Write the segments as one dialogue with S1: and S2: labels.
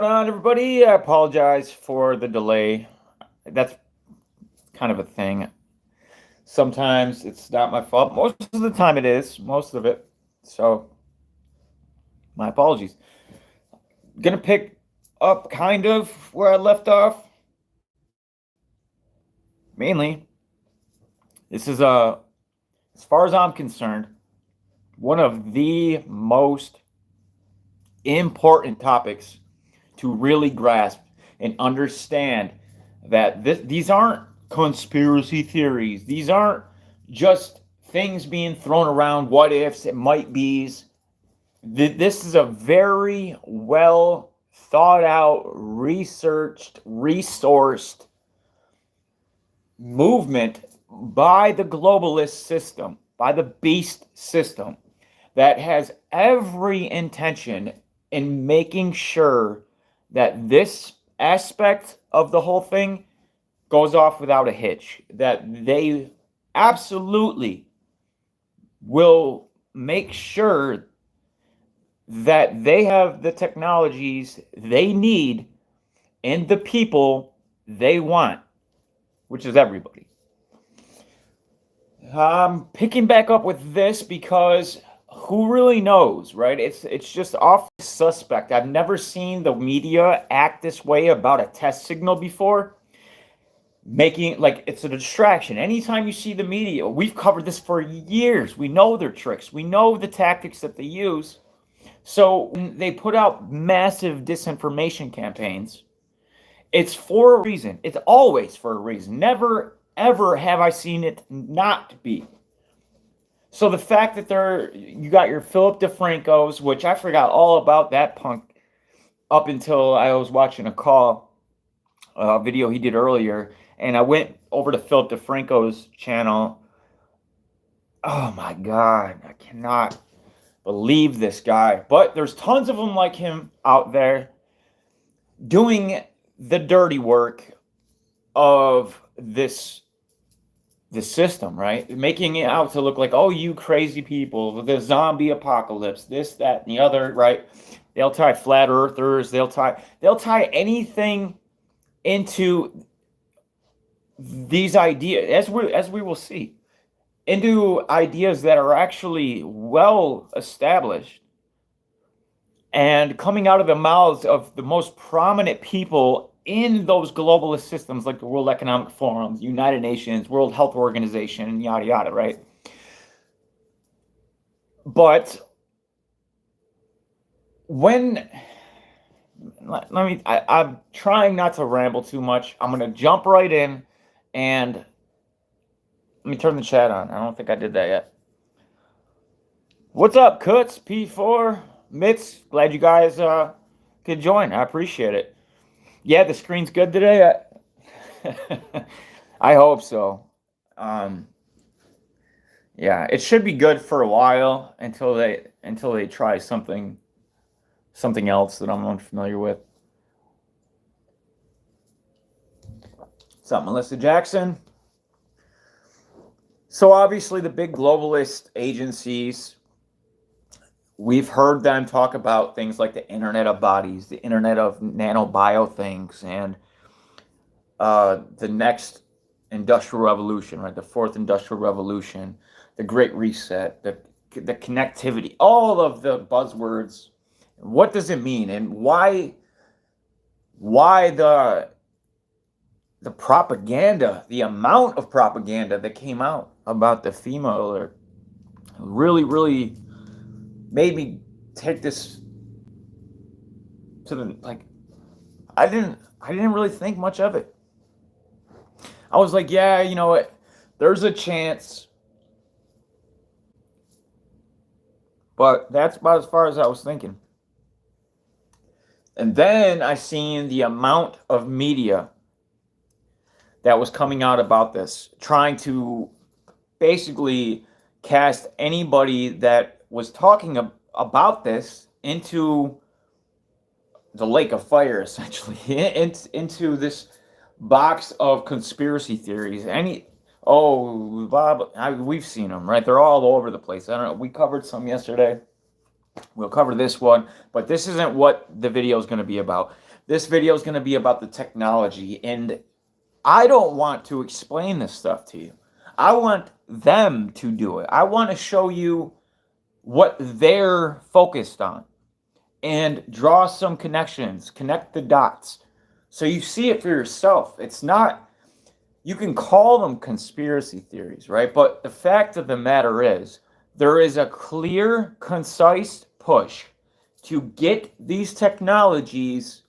S1: on, everybody? I apologize for the delay. That's kind of a thing. Sometimes it's not my fault. Most of the time it is, most of it. So, my apologies. Gonna pick up kind of where I left off. Mainly, this is as far as I'm concerned, one of the most important topics to really grasp and understand that these aren't conspiracy theories. These aren't just things being thrown around, what ifs, it might be's. This is a very well thought out, researched, resourced movement by the globalist system, by the beast system, that has every intention in making sure that this aspect of the whole thing goes off without a hitch. That they absolutely will make sure that they have the technologies they need and the people they want, which is everybody. I'm picking back up with this because who really knows, right? It's just off suspect. I've never seen the media act this way about a test signal before. Making like it's a distraction. Anytime you see the media, we've covered this for years. We know their tricks. We know the tactics that they use. So when they put out massive disinformation campaigns, it's for a reason. It's always for a reason. Never ever have I seen it not be. So the fact that you got your Philip DeFrancos, which I forgot all about that punk up until I was watching a call video he did earlier, and I went over to Philip DeFranco's channel. Oh my God, I cannot believe this guy. But there's tons of them like him out there doing the dirty work of this system, right? Making it out to look like, oh, you crazy people, the zombie apocalypse, this, that, and the other, right? They'll tie flat earthers, they'll tie anything into these ideas, as we will see, into ideas that are actually well established and coming out of the mouths of the most prominent people in those globalist systems like the World Economic Forum, the United Nations, World Health Organization, and yada yada, right? But when I'm trying not to ramble too much. I'm gonna jump right in and let me turn the chat on. I don't think I did that yet. What's up, Kuts, P4, Mitz? Glad you guys could join. I appreciate it. Yeah, the screen's good today. I hope so. Yeah, it should be good for a while until they try something else that I'm unfamiliar with. What's up, Melissa Jackson? So obviously the big globalist agencies, we've heard them talk about things like the Internet of Bodies, the Internet of Nanobio things, and the next industrial revolution, right? The fourth industrial revolution, the Great Reset, the connectivity, all of the buzzwords. What does it mean, and why the propaganda, the amount of propaganda that came out about the FEMA alert really made me take this to the, like, I didn't really think much of it. I was like, yeah, you know what, there's a chance, but that's about as far as I was thinking. And then I seen the amount of media that was coming out about this, trying to basically cast anybody that was talking about this into the lake of fire, essentially, into this box of conspiracy theories. We've seen them, right? They're all over the place. I don't know. We covered some yesterday. We'll cover this one, but this isn't what the video is going to be about. This video is going to be about the technology, and I don't want to explain this stuff to you. I want them to do it. I want to show you what they're focused on and draw some connections, connect the dots. So you see it for yourself. It's not, you can call them conspiracy theories, right? But the fact of the matter is, there is a clear, concise push to get these technologies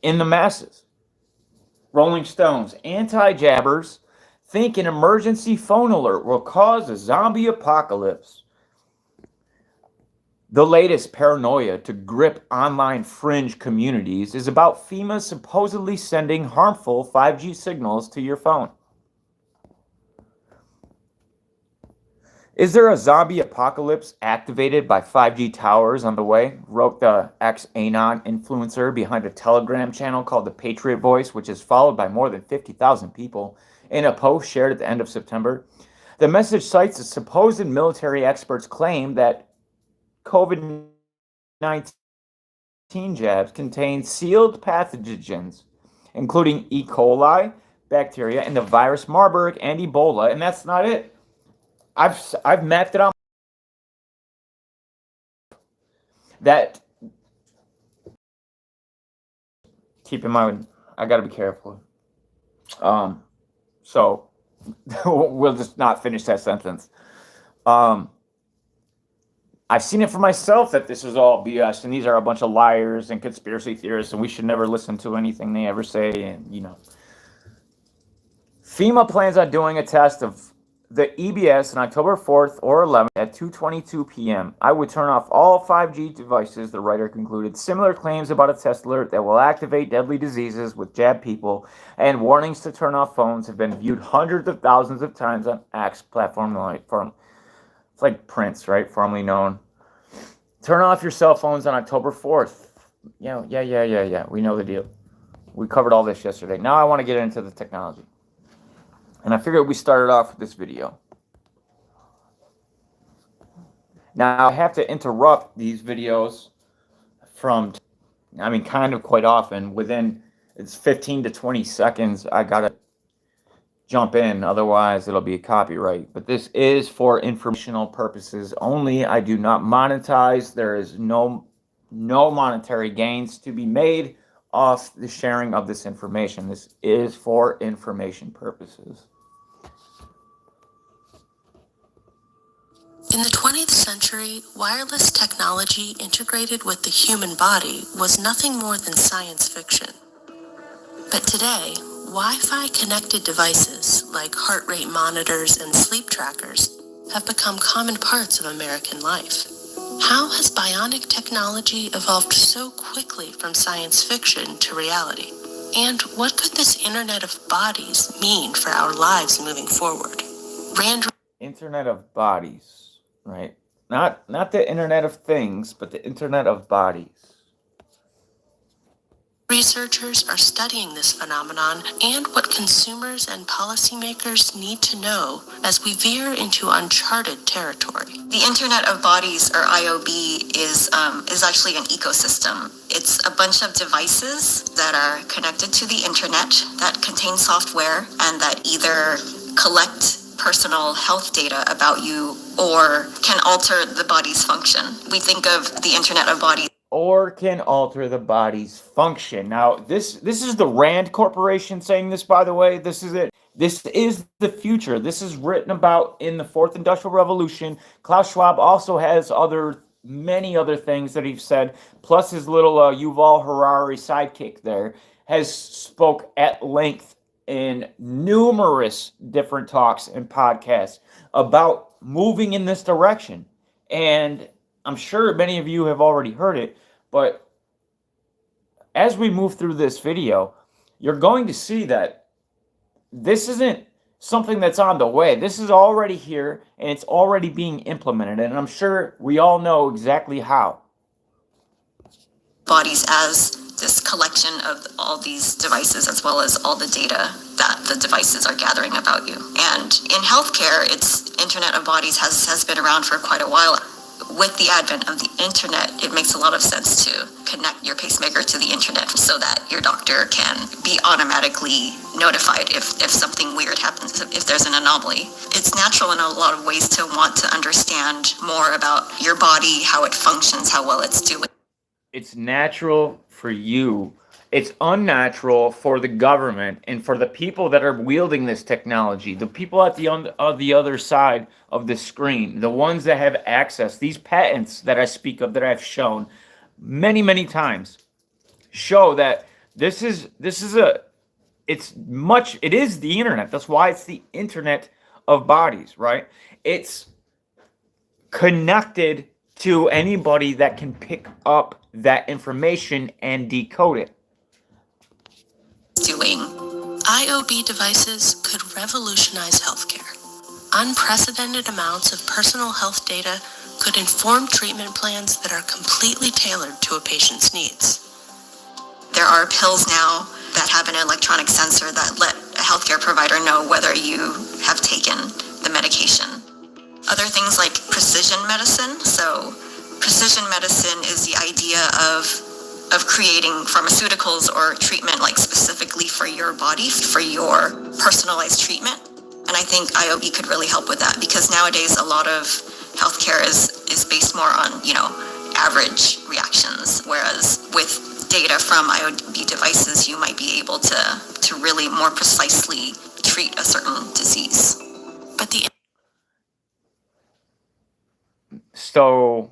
S1: in the masses. Rolling Stones, anti-jabbers think an emergency phone alert will cause a zombie apocalypse. The latest paranoia to grip online fringe communities is about FEMA supposedly sending harmful 5G signals to your phone. Is there a zombie apocalypse activated by 5G towers on the way? Wrote the ex-Anon influencer behind a Telegram channel called the Patriot Voice, which is followed by more than 50,000 people, in a post shared at the end of September. The message cites a supposed military expert's claim that COVID-19 jabs contain sealed pathogens, including E. coli, bacteria, and the virus Marburg and Ebola, and that's not it. I've mapped it out. That, keep in mind, I got to be careful. So we'll just not finish that sentence. I've seen it for myself that this is all BS and these are a bunch of liars and conspiracy theorists and we should never listen to anything they ever say. And, you know, FEMA plans on doing a test of the EBS on October 4th or 11th at 2:22 p.m. I would turn off all 5G devices, the writer concluded. Similar claims about a test alert that will activate deadly diseases with jabbed people and warnings to turn off phones have been viewed hundreds of thousands of times on X platform it's like Prince, right? Formerly known. Turn off your cell phones on October 4th. Yeah. We know the deal. We covered all this yesterday. Now I want to get into the technology. And I figured we started off with this video. Now I have to interrupt these videos kind of quite often. Within it's 15 to 20 seconds, I gotta jump in, otherwise it'll be a copyright. But this is for informational purposes only. I do not monetize. There is no monetary gains to be made off the sharing of this information. This is for information purposes.
S2: In the 20th century, wireless technology integrated with the human body was nothing more than science fiction. But today, Wi-Fi connected devices like heart rate monitors and sleep trackers have become common parts of American life. How has bionic technology evolved so quickly from science fiction to reality? And what could this Internet of Bodies mean for our lives moving forward?
S1: Internet of Bodies, right? Not the Internet of Things, but the Internet of Bodies.
S2: Researchers are studying this phenomenon and what consumers and policymakers need to know as we veer into uncharted territory.
S3: The Internet of Bodies, or IOB, is actually an ecosystem. It's a bunch of devices that are connected to the internet that contain software and that either collect personal health data about you or can alter the body's function. We think of the Internet of Bodies
S1: or can alter the body's function. Now, this is the Rand Corporation saying this, by the way. This is it. This is the future. This is written about in the Fourth Industrial Revolution. Klaus Schwab also has many other things that he's said, plus his little Yuval Harari sidekick there has spoke at length in numerous different talks and podcasts about moving in this direction. And I'm sure many of you have already heard it, but as we move through this video, you're going to see that this isn't something that's on the way. This is already here, and it's already being implemented, and I'm sure we all know exactly how.
S3: Bodies as this collection of all these devices, as well as all the data that the devices are gathering about you. And in healthcare, it's Internet of Bodies has been around for quite a while. with the advent of the internet, it makes a lot of sense to connect your pacemaker to the internet so that your doctor can be automatically notified if something weird happens, if there's an anomaly. It's natural in a lot of ways to want to understand more about your body, how it functions, how well it's doing.
S1: It's natural for you. It's unnatural for the government and for the people that are wielding this technology, the people at the other side of the screen, the ones that have access. These patents that I speak of, that I've shown many, many times, show that it is the internet. That's why it's the internet of bodies, right? It's connected to anybody that can pick up that information and decode it.
S3: Doing.
S2: IOB devices could revolutionize healthcare. Unprecedented amounts of personal health data could inform treatment plans that are completely tailored to a patient's needs.
S3: There are pills now that have an electronic sensor that let a healthcare provider know whether you have taken the medication. Other things like precision medicine. So precision medicine is the idea of creating pharmaceuticals or treatment like specifically for your body, for your personalized treatment. And I think IOB could really help with that, because nowadays a lot of healthcare is based more on, average reactions, whereas with data from IOB devices, you might be able to really more precisely treat a certain disease.
S1: So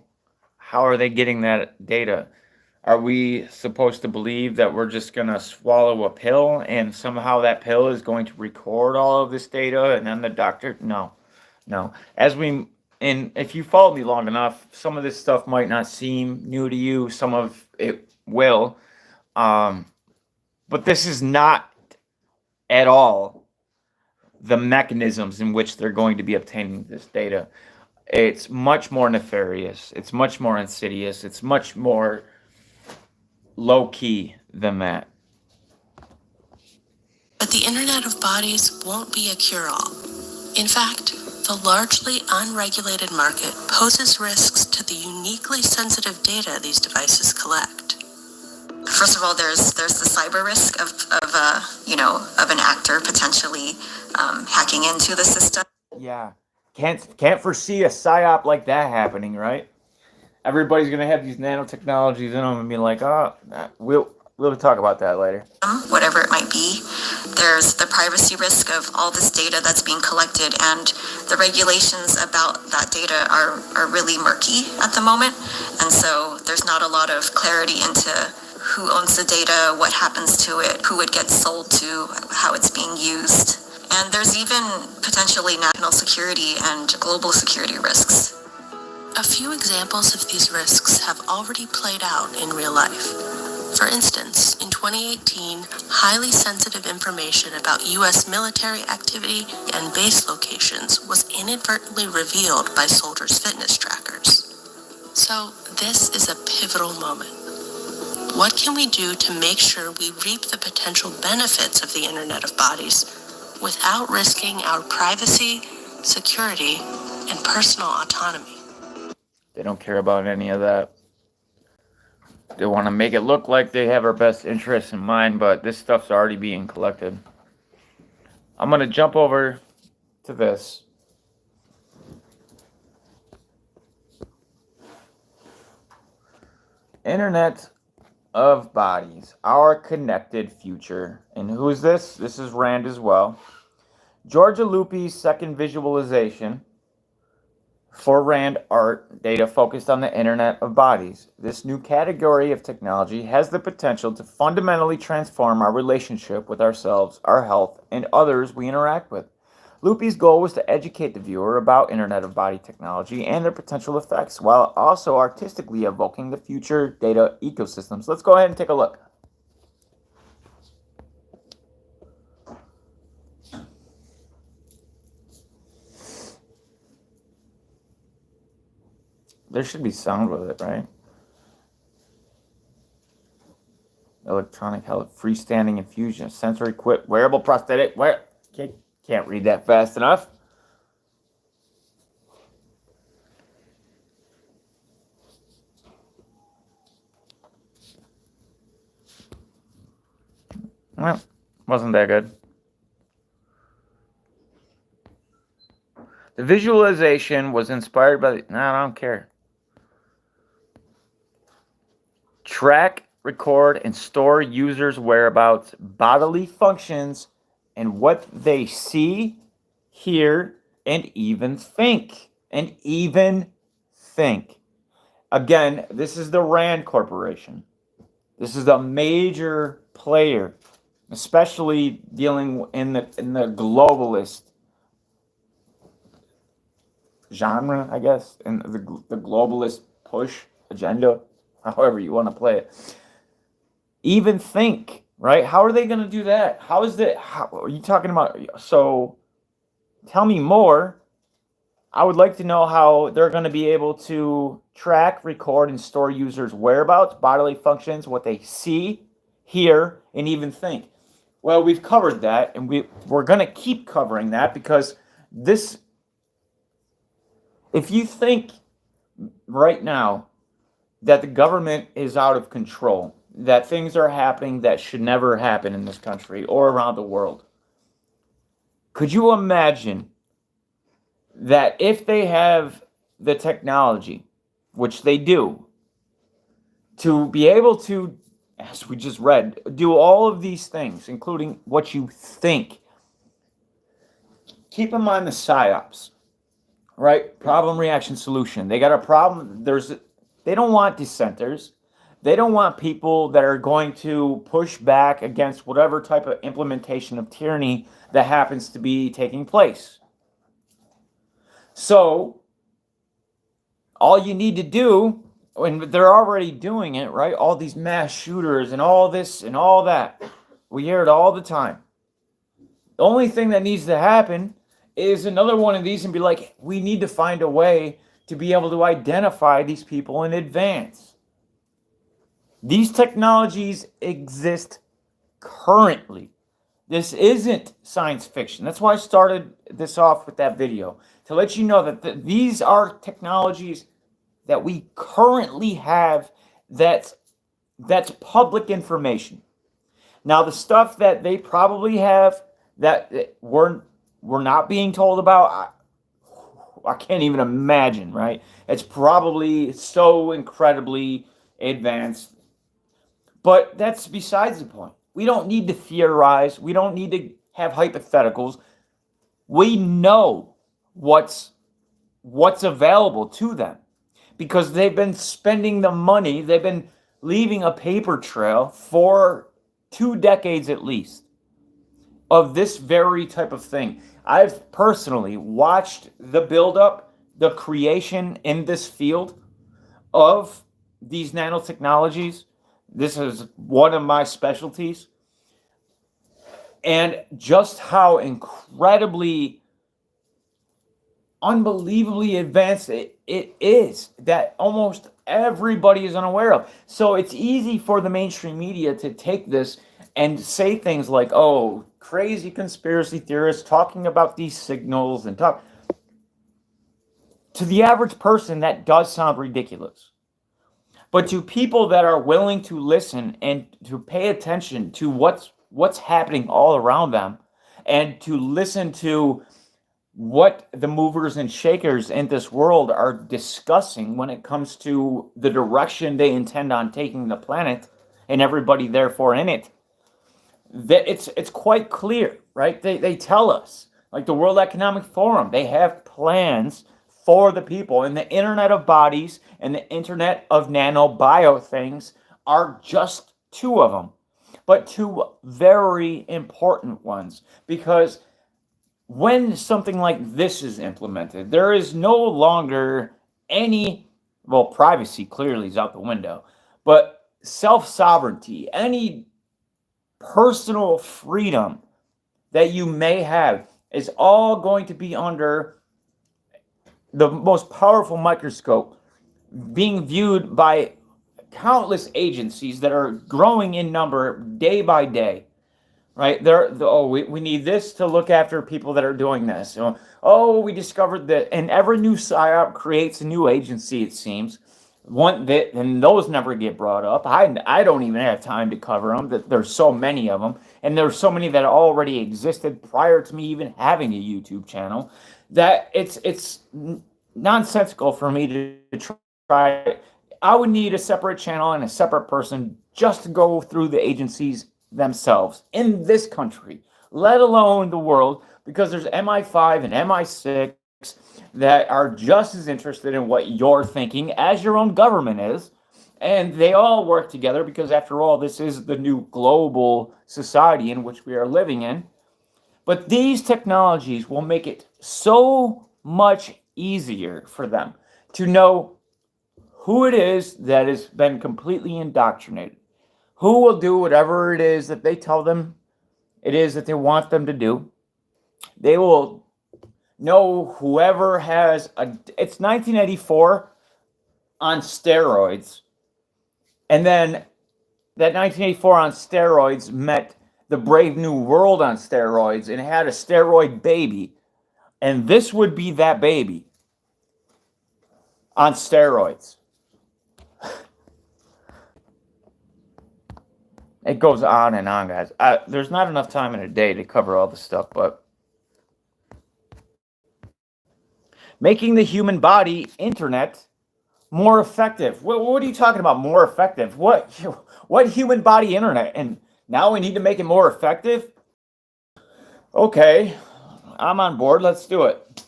S1: how are they getting that data? Are we supposed to believe that we're just going to swallow a pill and somehow that pill is going to record all of this data and then the doctor? No. And if you follow me long enough, some of this stuff might not seem new to you. Some of it will. But this is not at all the mechanisms in which they're going to be obtaining this data. It's much more nefarious. It's much more insidious. It's much more low-key than that.
S2: But the Internet of Bodies won't be a cure-all. In fact, the largely unregulated market poses risks to the uniquely sensitive data these devices collect.
S3: First of all, there's the cyber risk of an actor potentially hacking into the system.
S1: Yeah, can't foresee a psyop like that happening, right? Everybody's gonna have these nanotechnologies in them and be like, we'll talk about that later.
S3: Whatever it might be, there's the privacy risk of all this data that's being collected, and the regulations about that data are really murky at the moment, and so there's not a lot of clarity into who owns the data, what happens to it, who it gets sold to, how it's being used. And there's even potentially national security and global security risks.
S2: A few examples of these risks have already played out in real life. For instance, in 2018, highly sensitive information about U.S. military activity and base locations was inadvertently revealed by soldiers' fitness trackers. So this is a pivotal moment. What can we do to make sure we reap the potential benefits of the Internet of Bodies without risking our privacy, security, and personal autonomy?
S1: They don't care about any of that. They want to make it look like they have our best interests in mind, but this stuff's already being collected. I'm going to jump over to this. Internet of Bodies, our connected future. And who's this? This is Rand as well. Georgia Lupi's second visualization for Rand art data focused on the Internet of Bodies. This new category of technology has the potential to fundamentally transform our relationship with ourselves, our health, and others we interact with. Lupi's goal was to educate the viewer about Internet of Body technology and their potential effects, while also artistically evoking the future data ecosystems. Let's go ahead and take a look. There should be sound with it, right? Electronic health, freestanding infusion, sensory equipped, wearable prosthetic. Can't read that fast enough. Well, wasn't that good. The visualization was inspired by no, I don't care. Track, record, and store users' whereabouts, bodily functions, and what they see, hear, and even think. And even think. Again, this is the RAND Corporation. This is a major player, especially dealing in the globalist genre, I guess, and the globalist push agenda, however you want to play it. Even think, right? How are they going to do that? How is that? How are you talking about? So tell me more. I would like to know how they're going to be able to track, record, and store users' whereabouts, bodily functions, what they see, hear, and even think. Well, we've covered that, and we're going to keep covering that because this, if you think right now that the government is out of control, that things are happening that should never happen in this country or around the world, could you imagine that if they have the technology, which they do, to be able to, as we just read, do all of these things, including what you think? Keep in mind the PSYOPs, right? Problem, reaction, solution. They got a problem. They don't want dissenters. They don't want people that are going to push back against whatever type of implementation of tyranny that happens to be taking place. So, all you need to do, and they're already doing it, right? All these mass shooters and all this and all that. We hear it all the time. The only thing that needs to happen is another one of these and be like, we need to find a way to be able to identify these people in advance. These technologies exist currently. This isn't science fiction. That's why I started this off with that video, to let you know that these are technologies that we currently have that's public information. Now, the stuff that they probably have that we're not being told about, I can't even imagine, right? It's probably so incredibly advanced. But that's besides the point. We don't need to theorize. We don't need to have hypotheticals. We know what's available to them because they've been spending the money. They've been leaving a paper trail for 2 decades at least of this very type of thing. I've personally watched the buildup, the creation in this field of these nanotechnologies. This is one of my specialties. And just how incredibly, unbelievably advanced it is that almost everybody is unaware of. So it's easy for the mainstream media to take this and say things like, oh, crazy conspiracy theorists talking about these signals and talk. To the average person, that does sound ridiculous. But to people that are willing to listen and to pay attention to what's happening all around them and to listen to what the movers and shakers in this world are discussing when it comes to the direction they intend on taking the planet and everybody therefore in it, that it's quite clear, right? They tell us, like the World Economic Forum, they have plans for the people, and the Internet of Bodies and the Internet of Nanobio things are just 2 of them, but 2 very important ones, because when something like this is implemented, there is no longer any, well, privacy clearly is out the window, but self-sovereignty, any personal freedom that you may have is all going to be under the most powerful microscope, being viewed by countless agencies that are growing in number day by day, right? We need this to look after people that are doing this. Oh, we discovered that, and every new PSYOP creates a new agency, it seems, And those never get brought up. I don't even have time to cover them. That there's so many of them, and there's so many that already existed prior to me even having a YouTube channel. That it's nonsensical for me to try. I would need a separate channel and a separate person just to go through the agencies themselves in this country, let alone the world, because there's MI5 and MI6 that are just as interested in what you're thinking as your own government is. And they all work together because, after all, this is the new global society in which we are living in. But these technologies will make it so much easier for them to know who it is that has been completely indoctrinated, who will do whatever it is that they tell them it is that they want them to do. They will know whoever has it's 1984 on steroids. And then that 1984 on steroids met the Brave New World on steroids and had a steroid baby. And this would be that baby on steroids. It goes on and on, guys. There's not enough time in a day to cover all the stuff, but making the human body internet more effective. What are you talking about? More effective? What human body internet? And now we need to make it more effective? Okay, I'm on board. Let's do it.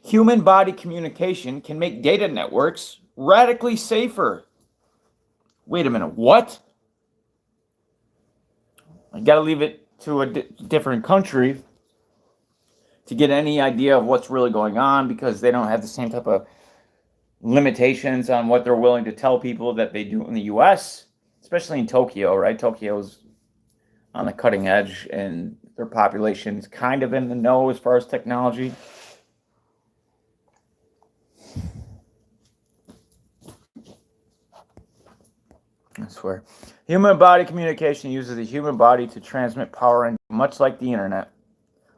S1: Human body communication can make data networks radically safer. Wait a minute, what? I got to leave it to a different country to get any idea of what's really going on, because they don't have the same type of limitations on what they're willing to tell people that they do in the US, especially in Tokyo, right? Tokyo's on the cutting edge and their population's kind of in the know as far as technology. I swear. Human body communication uses the human body to transmit power, and much like the internet.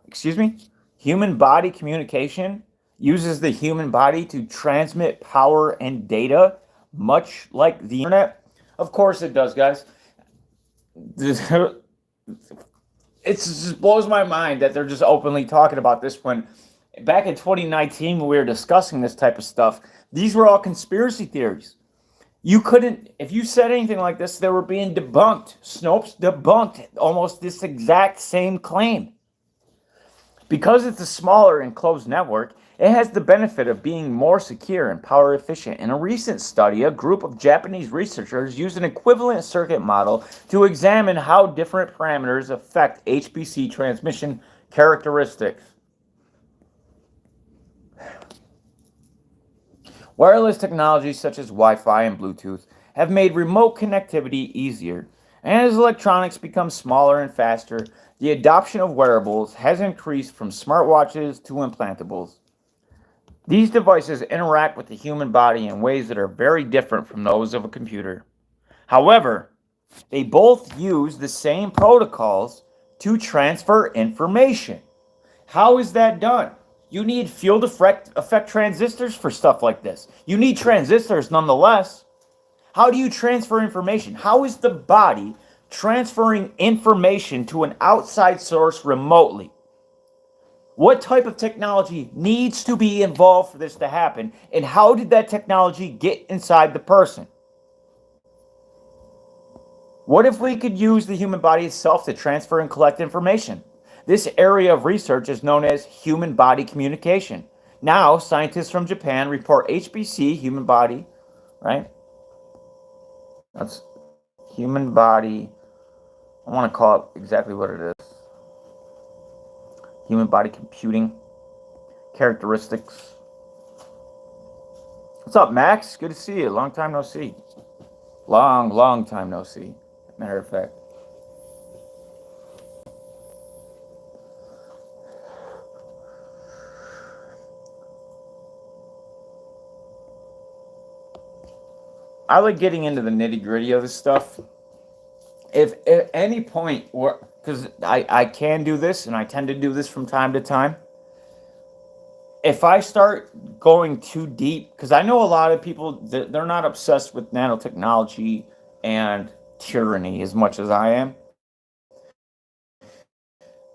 S1: Excuse me? Human body communication uses the human body to transmit power and data, much like the internet? Of course it does, guys. It just blows my mind that they're just openly talking about this when back in 2019 when we were discussing this type of stuff, these were all conspiracy theories. You couldn't, if you said anything like this, they were being debunked. Snopes debunked almost this exact same claim. Because it's a smaller enclosed network, it has the benefit of being more secure and power efficient. In a recent study, a group of Japanese researchers used an equivalent circuit model to examine how different parameters affect HPC transmission characteristics. Wireless technologies such as Wi-Fi and Bluetooth have made remote connectivity easier, and as electronics become smaller and faster, the adoption of wearables has increased from smartwatches to implantables. These devices interact with the human body in ways that are very different from those of a computer. However, they both use the same protocols to transfer information. How is that done? You need field effect transistors for stuff like this. You need transistors nonetheless. How do you transfer information? How is the body transferring information to an outside source remotely? What type of technology needs to be involved for this to happen? And how did that technology get inside the person? What if we could use the human body itself to transfer and collect information? This area of research is known as human body communication. Now, scientists from Japan report HBC, human body, right? That's human body. I want to call it exactly what it is. Human body computing characteristics. What's up, Max? Good to see you. Long time no see. Long time no see. Matter of fact. I like getting into the nitty gritty of this stuff. If at any point, because I can do this, and I tend to do this from time to time, if I start going too deep, because I know a lot of people, they're not obsessed with nanotechnology and tyranny as much as I am,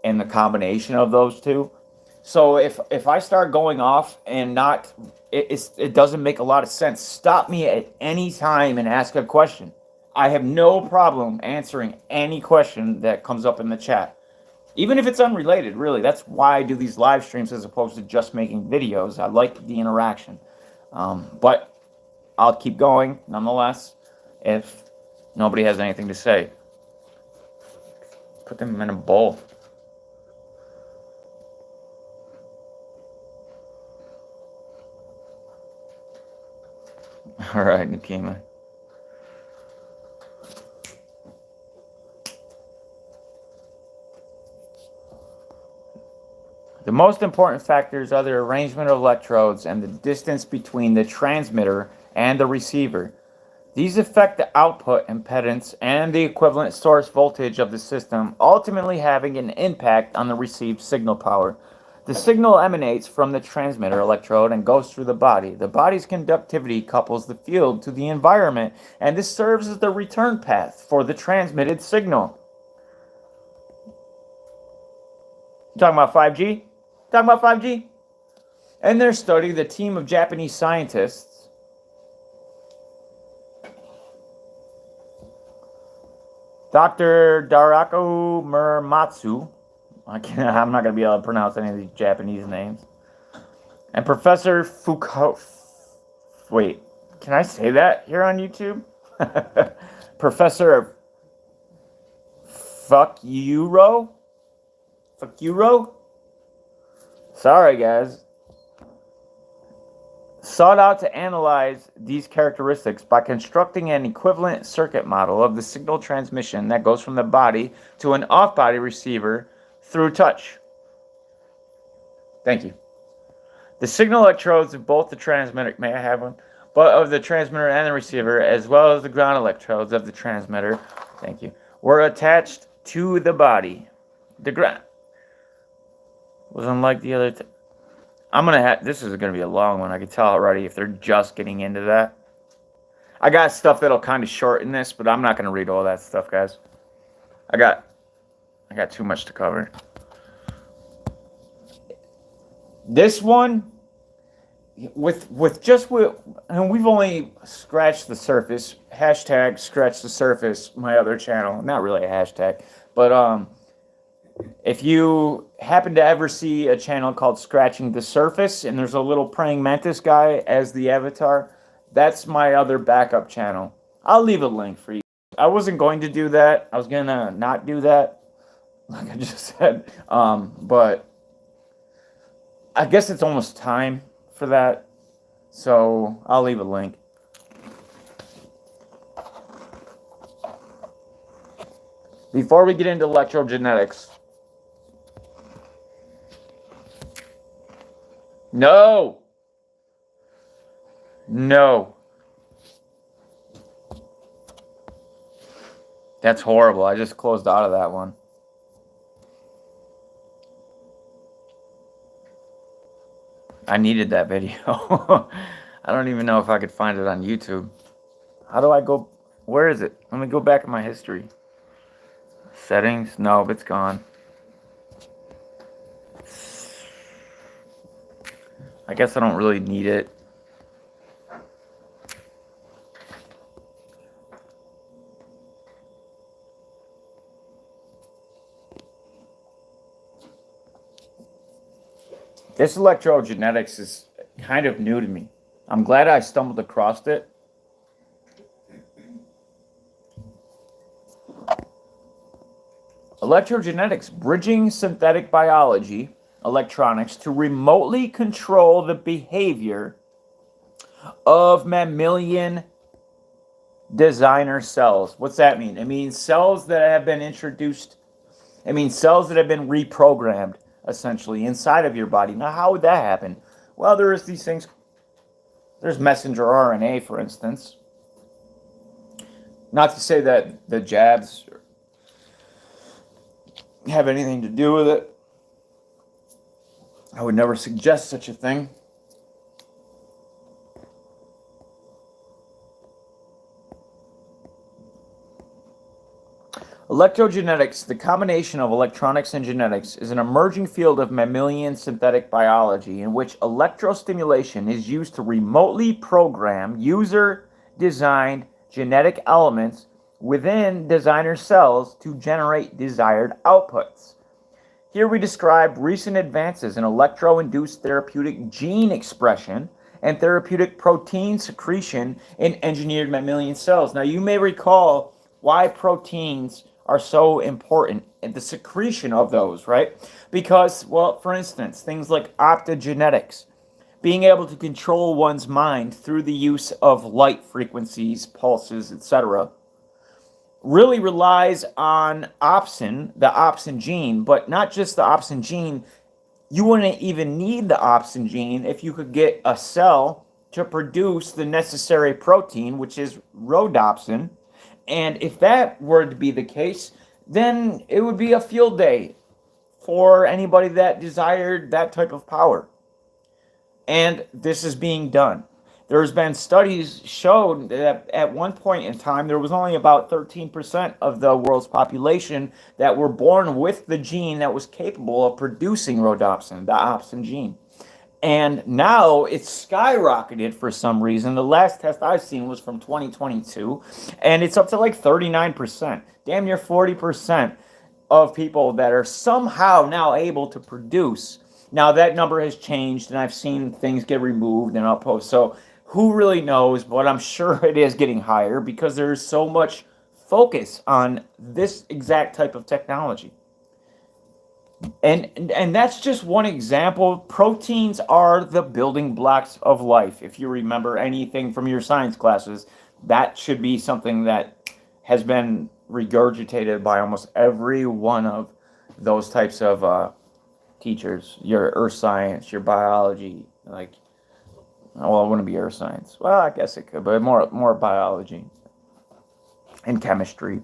S1: and the combination of those two. So if I start going off and not, it doesn't make a lot of sense. Stop me at any time and ask a question. I have no problem answering any question that comes up in the chat, even if it's unrelated. Really, that's why I do these live streams as opposed to just making videos. I like the interaction, but I'll keep going nonetheless if nobody has anything to say. Put them in a bowl. All right, Nikema. The most important factors are the arrangement of electrodes and the distance between the transmitter and the receiver. These affect the output impedance and the equivalent source voltage of the system, ultimately having an impact on the received signal power. The signal emanates from the transmitter electrode and goes through the body. The body's conductivity couples the field to the environment, and this serves as the return path for the transmitted signal. You talking about 5G? Talking about 5G? In their study, the team of Japanese scientists Dr. Darako Muramatsu, I'm not going to be able to pronounce any of these Japanese names, and Professor Foucault. Wait, can I say that here on YouTube? Professor Fukuro? Sorry, guys. Sought out to analyze these characteristics by constructing an equivalent circuit model of the signal transmission that goes from the body to an off-body receiver through touch. Thank you. The signal electrodes of both the transmitter, may I have one? But of the transmitter and the receiver, as well as the ground electrodes of the transmitter, thank you, were attached to the body. The ground was unlike the other. This is gonna be a long one. I can tell already if they're just getting into that. I got stuff that'll kind of shorten this, but I'm not gonna read all that stuff, guys. I got too much to cover. This one, and we've only scratched the surface. Hashtag scratch the surface. My other channel, not really a hashtag, but if you happen to ever see a channel called Scratching the Surface, and there's a little praying mantis guy as the avatar, that's my other backup channel. I'll leave a link for you. I wasn't going to do that. I was going to not do that, like I just said. But I guess it's almost time for that. So I'll leave a link. Before we get into electrogenetics, No. That's horrible. I just closed out of that one. I needed that video. I don't even know if I could find it on YouTube. How do I go? Where is it? Let me go back in my history. Settings? No, it's gone. I guess I don't really need it. This electrogenetics is kind of new to me. I'm glad I stumbled across it. Electrogenetics, bridging synthetic biology, electronics to remotely control the behavior of mammalian designer cells. What's that mean? It means cells that have been introduced. It means cells that have been reprogrammed, essentially, inside of your body. Now, how would that happen? Well, there's these things. There's messenger RNA, for instance. Not to say that the jabs have anything to do with it. I would never suggest such a thing. Electrogenetics, the combination of electronics and genetics, is an emerging field of mammalian synthetic biology in which electrostimulation is used to remotely program user-designed genetic elements within designer cells to generate desired outputs. Here we describe recent advances in electro-induced therapeutic gene expression and therapeutic protein secretion in engineered mammalian cells. Now, you may recall why proteins are so important in the secretion of those, right? Because, well, for instance, things like optogenetics, being able to control one's mind through the use of light frequencies, pulses, etc., really relies on opsin, the opsin gene, but not just the opsin gene. You wouldn't even need the opsin gene if you could get a cell to produce the necessary protein, which is rhodopsin. And if that were to be the case, then it would be a field day for anybody that desired that type of power. And this is being done. There's been studies showed that at one point in time, there was only about 13% of the world's population that were born with the gene that was capable of producing rhodopsin, the opsin gene. And now it's skyrocketed for some reason. The last test I've seen was from 2022, and it's up to like 39%, damn near 40% of people that are somehow now able to produce. Now that number has changed, and I've seen things get removed and upposed. So who really knows? But I'm sure it is getting higher because there's so much focus on this exact type of technology. And that's just one example. Proteins are the building blocks of life. If you remember anything from your science classes, that should be something that has been regurgitated by almost every one of those types of teachers. Your earth science, your biology, like, well, it wouldn't be earth science. Well, I guess it could, but more biology and chemistry.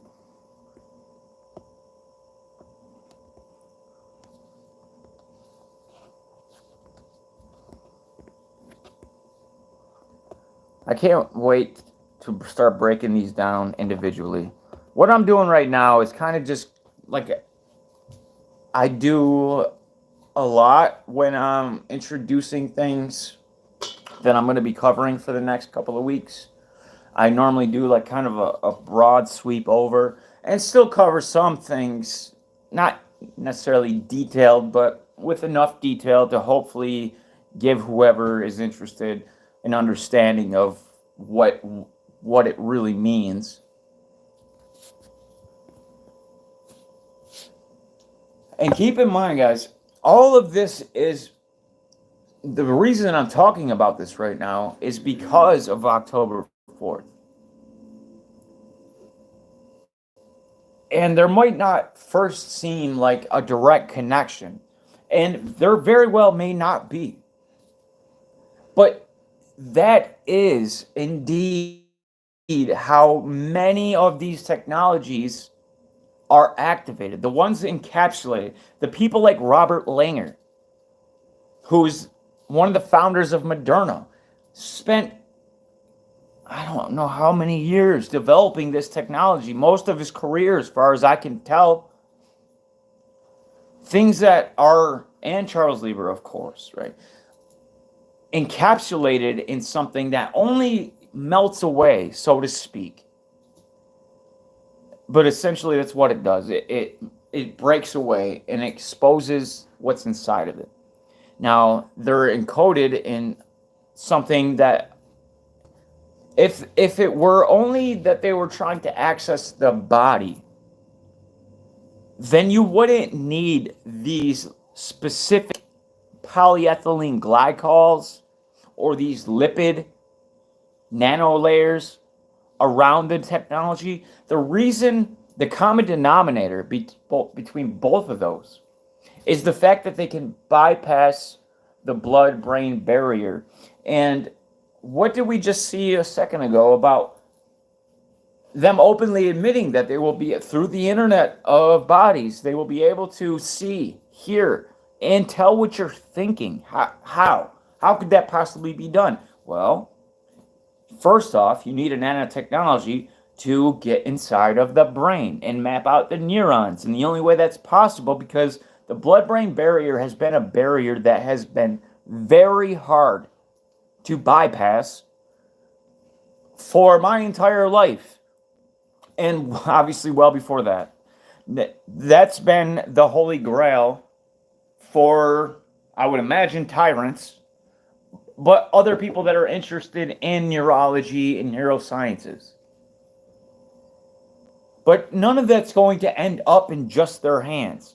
S1: I can't wait to start breaking these down individually. What I'm doing right now is kind of just like I do a lot when I'm introducing things that I'm going to be covering for the next couple of weeks. I normally do like kind of a broad sweep over and still cover some things, not necessarily detailed, but with enough detail to hopefully give whoever is interested an understanding of what it really means. And keep in mind, guys, all of this is the reason I'm talking about this right now is because of October 4th. And there might not first seem like a direct connection, and there very well may not be. But that is indeed how many of these technologies are activated. The ones encapsulated. The people like Robert Langer, who's one of the founders of Moderna, spent I don't know how many years developing this technology. Most of his career, as far as I can tell. Things that are, and Charles Lieber, of course, right? Encapsulated in something that only melts away, so to speak. But essentially, that's what it does. It breaks away and exposes what's inside of it. Now, they're encoded in something that, if it were only that they were trying to access the body, then you wouldn't need these specific polyethylene glycols or these lipid nanolayers around the technology. The reason, the common denominator between both of those is the fact that they can bypass the blood-brain barrier. And what did we just see a second ago about them openly admitting that they will be, through the internet of bodies, they will be able to see, hear, and tell what you're thinking. How could that possibly be done? Well, first off, you need a nanotechnology to get inside of the brain and map out the neurons. And the only way that's possible, because the blood-brain barrier has been a barrier that has been very hard to bypass for my entire life. And obviously well before that. That's been the holy grail for, I would imagine, tyrants, but other people that are interested in neurology and neurosciences. But none of that's going to end up in just their hands.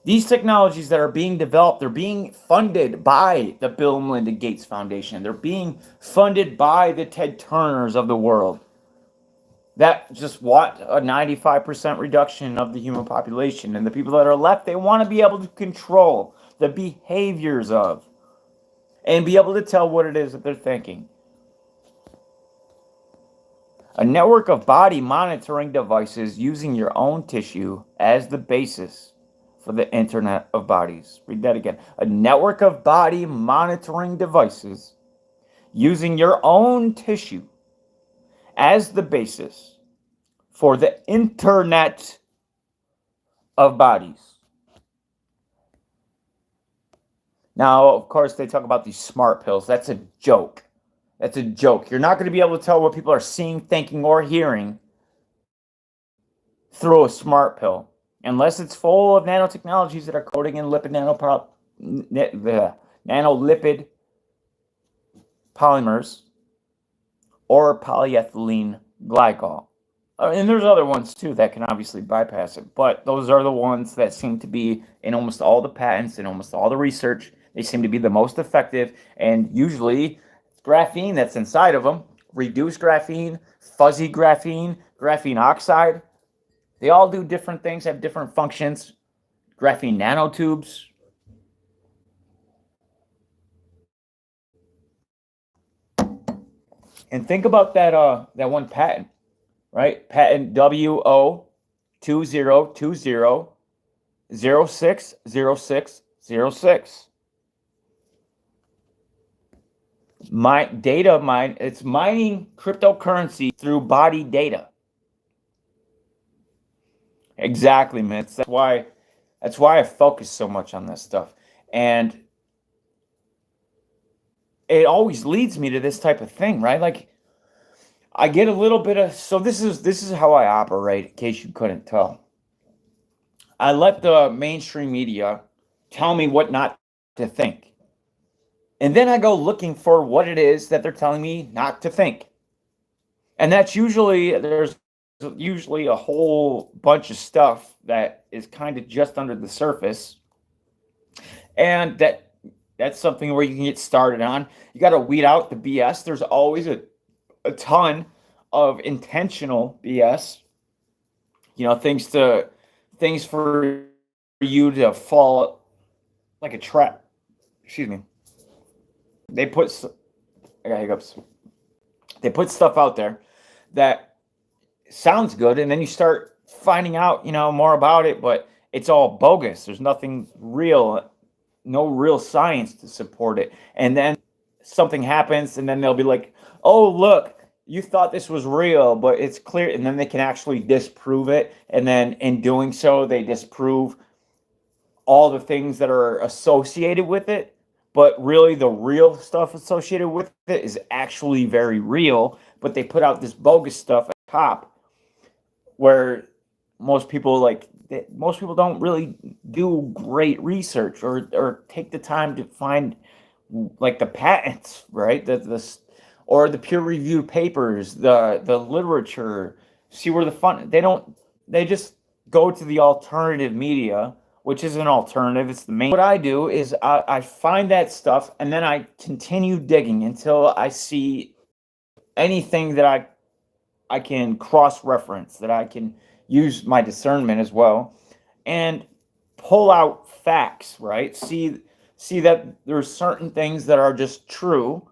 S1: These technologies that are being developed, they're being funded by the Bill and Melinda Gates Foundation. They're being funded by the Ted Turners of the world that just want a 95% reduction of the human population. And the people that are left, they want to be able to control the behaviors of and be able to tell what it is that they're thinking. A network of body monitoring devices using your own tissue as the basis for the Internet of Bodies. Read that again. A network of body monitoring devices using your own tissue as the basis for the Internet of Bodies. Now, of course, they talk about these smart pills. That's a joke. That's a joke. You're not going to be able to tell what people are seeing, thinking, or hearing through a smart pill, unless it's full of nanotechnologies that are coating in nanolipid polymers or polyethylene glycol. And there's other ones too that can obviously bypass it, but those are the ones that seem to be in almost all the patents and almost all the research. They seem to be the most effective, and usually graphene that's inside of them, reduced graphene, fuzzy graphene, graphene oxide. They all do different things, have different functions. Graphene nanotubes. And think about that one patent, right? Patent WO2020060606. It's mining cryptocurrency through body data. Exactly, man. That's why I focus so much on this stuff. And it always leads me to this type of thing, right? Like, I get a little bit of, so this is how I operate, in case you couldn't tell. I let the mainstream media tell me what not to think. And then I go looking for what it is that they're telling me not to think. And there's usually a whole bunch of stuff that is kind of just under the surface. And that's something where you can get started on. You got to weed out the BS. There's always a ton of intentional BS. You know, things for you to fall like a trap. Excuse me. I got hiccups. They put stuff out there that sounds good, and then you start finding out, more about it, but it's all bogus. There's nothing real, no real science to support it. And then something happens, and then they'll be like, "Oh, look, you thought this was real, but it's clear." And then they can actually disprove it. And then in doing so, they disprove all the things that are associated with it. But really, the real stuff associated with it is actually very real. But they put out this bogus stuff at the top, where most people don't really do great research or take the time to find like the patents, right? Or the peer-reviewed papers, the literature. See where they just go to the alternative media, which is an alternative. It's the main. What I do is I find that stuff, and then I continue digging until I see anything that I can cross-reference, that I can use my discernment as well, and pull out facts, right? See that there's certain things that are just true,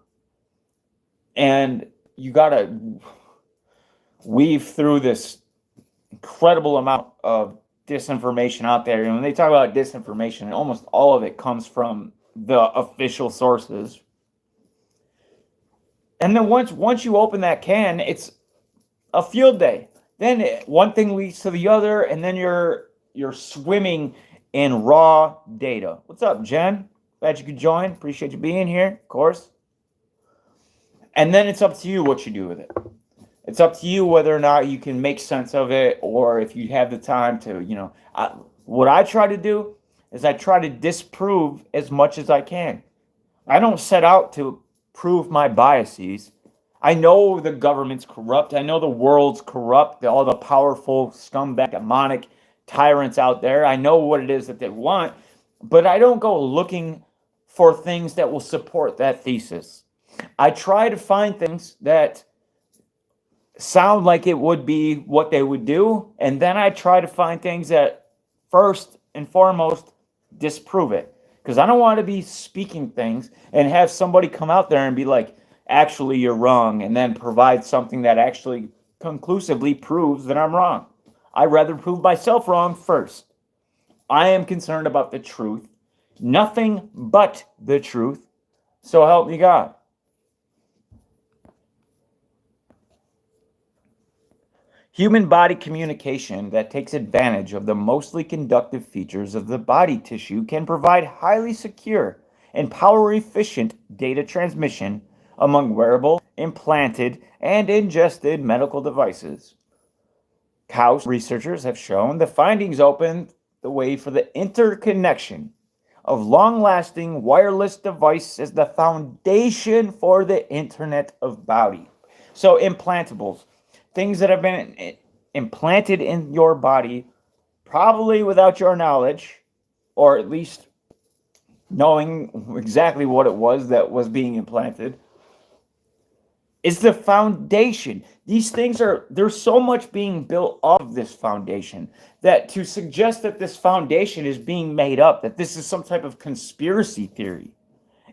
S1: and you got to weave through this incredible amount of disinformation out there. And when they talk about disinformation, almost all of it comes from the official sources. And then once you open that can, it's a field day. Then one thing leads to the other, and then you're swimming in raw data. What's up, Jen? Glad you could join. Appreciate you being here, of course. And then it's up to you what you do with it. It's up to you whether or not you can make sense of it, or if you have the time to, what I try to do is I try to disprove as much as I can. I don't set out to prove my biases. I know the government's corrupt. I know the world's corrupt. All the powerful, scumbag, demonic tyrants out there. I know what it is that they want, but I don't go looking for things that will support that thesis. I try to find things that sound like it would be what they would do, and then I try to find things that first and foremost disprove it, because I don't want to be speaking things and have somebody come out there and be like, actually you're wrong, and then provide something that actually conclusively proves that I'm wrong. I'd rather prove myself wrong first. I am concerned about the truth, nothing but the truth, so help me God. Human body communication that takes advantage of the mostly conductive features of the body tissue can provide highly secure and power-efficient data transmission among wearable, implanted, and ingested medical devices. Kaus researchers have shown the findings open the way for the interconnection of long-lasting wireless devices as the foundation for the Internet of Body. So implantables. Things that have been implanted in your body, probably without your knowledge, or at least knowing exactly what it was that was being implanted, is the foundation. These things there's so much being built off of this foundation that to suggest that this foundation is being made up, that this is some type of conspiracy theory,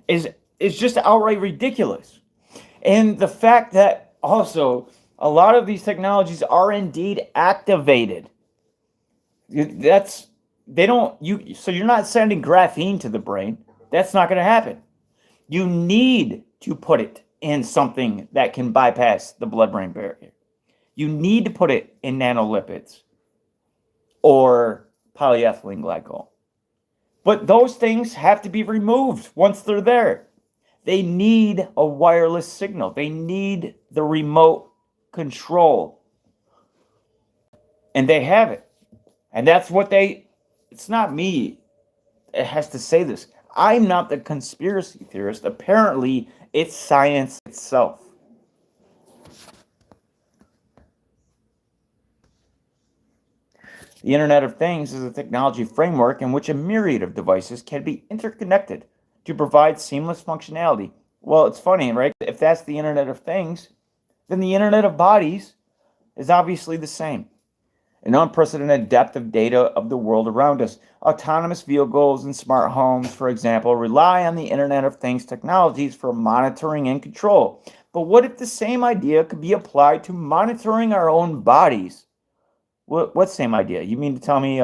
S1: is just outright ridiculous. And the fact that also a lot of these technologies are indeed activated. So you're not sending graphene to the brain. That's not going to happen. You need to put it in something that can bypass the blood-brain barrier. You need to put it in nanolipids or polyethylene glycol. But those things have to be removed once they're there. They need a wireless signal. They need the remote control, and they have it, and that's what it's not me that has to say this. I'm not the conspiracy theorist. Apparently it's science itself. The Internet of Things is a technology framework in which a myriad of devices can be interconnected to provide seamless functionality. Well, it's funny, right? If that's the Internet of Things, then the Internet of Bodies is obviously the same. An unprecedented depth of data of the world around us. Autonomous vehicles and smart homes, for example, rely on the Internet of Things technologies for monitoring and control. But what if the same idea could be applied to monitoring our own bodies? What same idea? You mean to tell me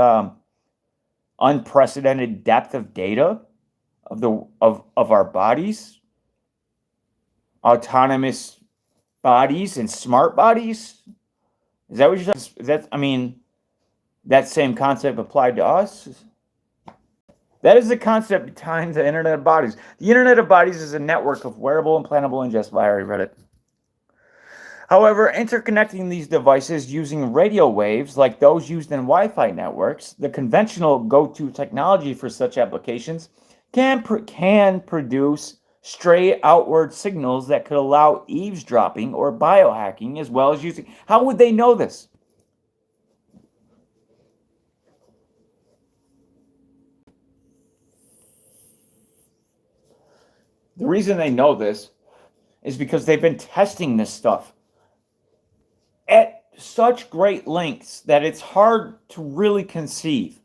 S1: unprecedented depth of data of our bodies? Autonomous bodies and smart bodies? Is that what you're saying? Is that, that same concept applied to us? That is the concept behind the Internet of Bodies. The Internet of Bodies is a network of wearable, implantable, ingestible. I already read it. However, interconnecting these devices using radio waves like those used in Wi-Fi networks, the conventional go-to technology for such applications, can produce stray outward signals that could allow eavesdropping or biohacking, as well as using. How would they know this? The reason they know this is because they've been testing this stuff at such great lengths that it's hard to really conceive,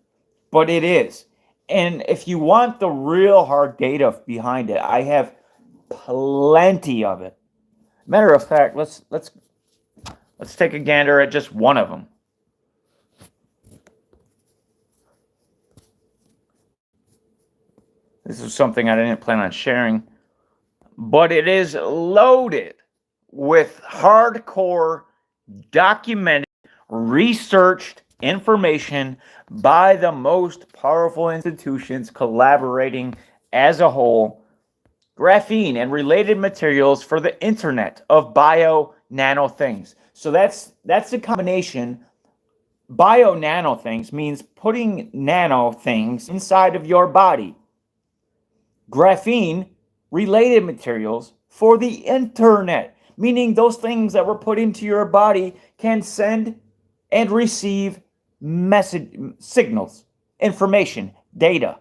S1: but it is. And if you want the real hard data behind it, I have plenty of it. Matter of fact, let's take a gander at just one of them. This is something I didn't plan on sharing, but it is loaded with hardcore, documented, researched information by the most powerful institutions collaborating as a whole. Graphene and related materials for the Internet of Bio Nano Things. So that's the combination. Bio nano things means putting nano things inside of your body. Graphene related materials for the internet, meaning those things that were put into your body can send and receive message signals, information, data.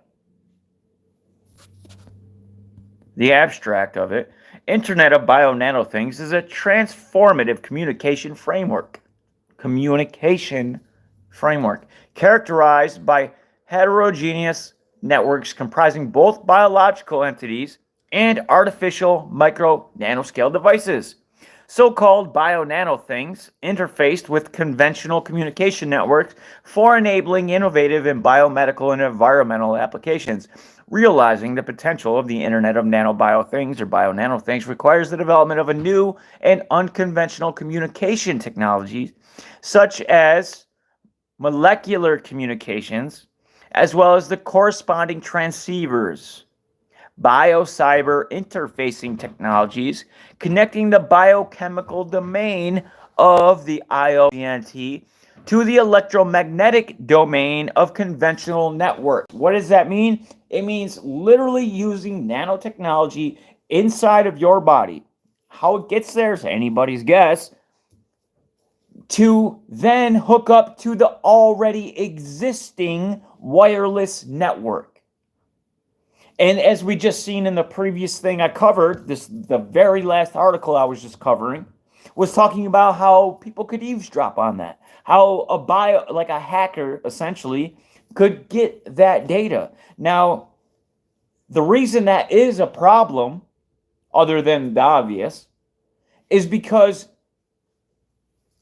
S1: The abstract of it, Internet of Bio Nano Things, is a transformative communication framework characterized by heterogeneous networks comprising both biological entities and artificial micro-nanoscale devices. So-called bio-nano things interfaced with conventional communication networks for enabling innovative and biomedical and environmental applications. Realizing the potential of the Internet of Nano-Bio Things or Bio-Nano Things requires the development of a new and unconventional communication technologies such as molecular communications, as well as the corresponding transceivers, biocyber interfacing technologies, connecting the biochemical domain of the IoT to the electromagnetic domain of conventional networks. What does that mean? It means literally using nanotechnology inside of your body. How it gets there is anybody's guess. To then hook up to the already existing wireless network. And as we just seen in the previous thing I covered, the very last article I was just covering, was talking about how people could eavesdrop on that. How a hacker essentially could get that data. Now, the reason that is a problem, other than the obvious, is because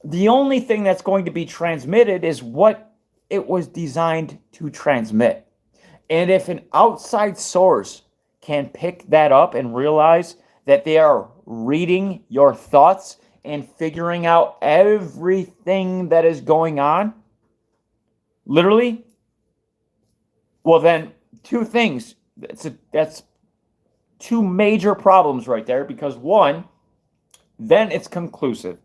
S1: the only thing that's going to be transmitted is what it was designed to transmit. And if an outside source can pick that up and realize that they are reading your thoughts and figuring out everything that is going on, literally, well then, two things. That's two major problems right there, because one, then it's conclusive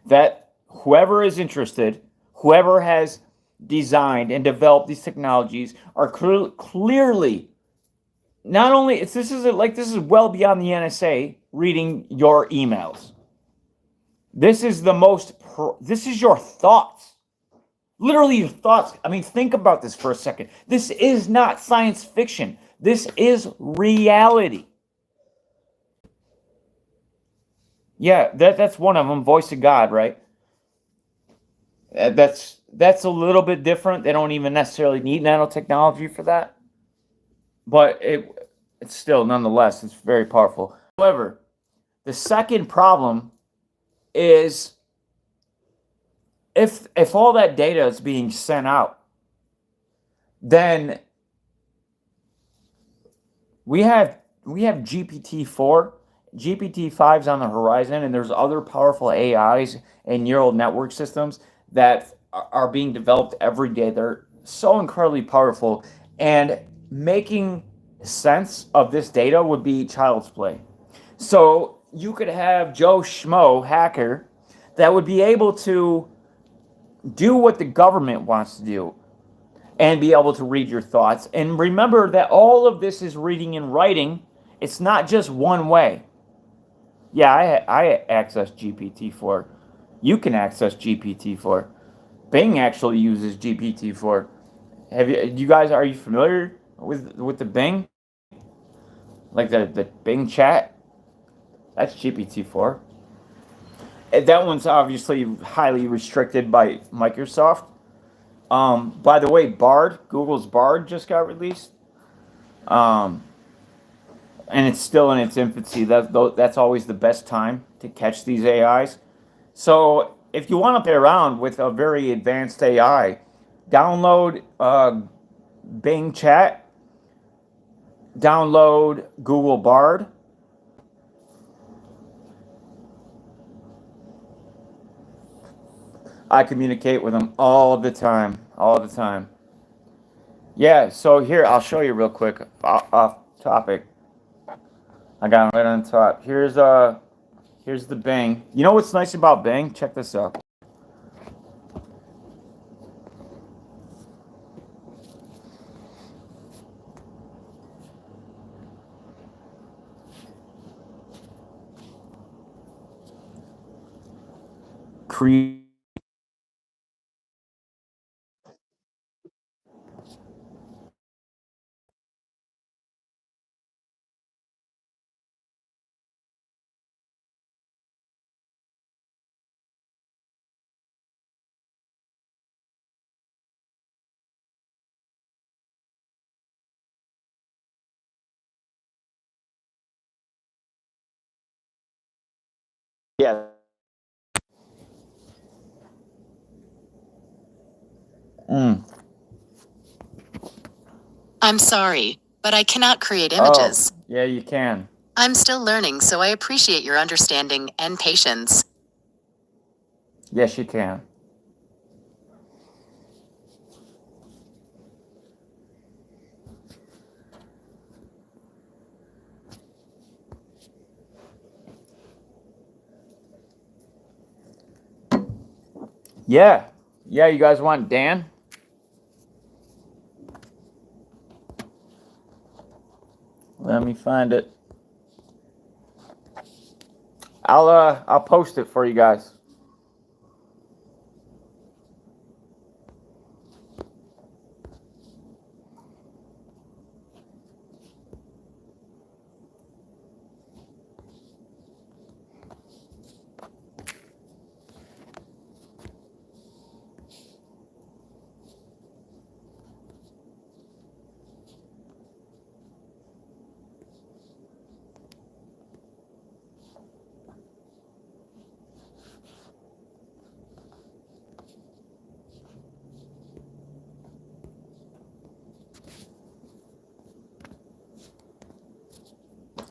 S1: that whoever is interested, whoever has designed and developed these technologies are clearly not only this is well beyond the NSA reading your emails. This is this is your thoughts. Literally your thoughts. I mean, think about this for a second. This is not science fiction. This is reality. Yeah, that's one of them, Voice of God, right? That's a little bit different. They don't even necessarily need nanotechnology for that. But it's still, nonetheless, it's very powerful. However, the second problem is if all that data is being sent out, then we have GPT-4. GPT-5's on the horizon, and there's other powerful AIs and neural network systems that are being developed every day. They're so incredibly powerful, and making sense of this data would be child's play. So you could have Joe Schmo, hacker, that would be able to do what the government wants to do and be able to read your thoughts. And remember that all of this is reading and writing. It's not just one way. Yeah, I access GPT-4. You can access GPT-4. Bing actually uses GPT-4. Are you familiar with the Bing? Like the Bing chat? That's GPT-4. That one's obviously highly restricted by Microsoft. By the way, Bard, Google's Bard just got released. And it's still in its infancy. That's always the best time to catch these AIs. So if you want to play around with a very advanced AI, download Bing Chat download Google Bard. I communicate with them all the time, all the time. Yeah, so here, I'll show you real quick off topic. I got it right on top. Here's the Bing. You know what's nice about Bing? Check this out. Create. Yeah. Mm.
S2: I'm sorry, but I cannot create
S1: Oh,
S2: images.
S1: yeah, you can.
S2: I'm still learning, so I appreciate your understanding and patience.
S1: Yes, you can. Yeah. Yeah, you guys want Dan? Let me find it. I'll post it for you guys.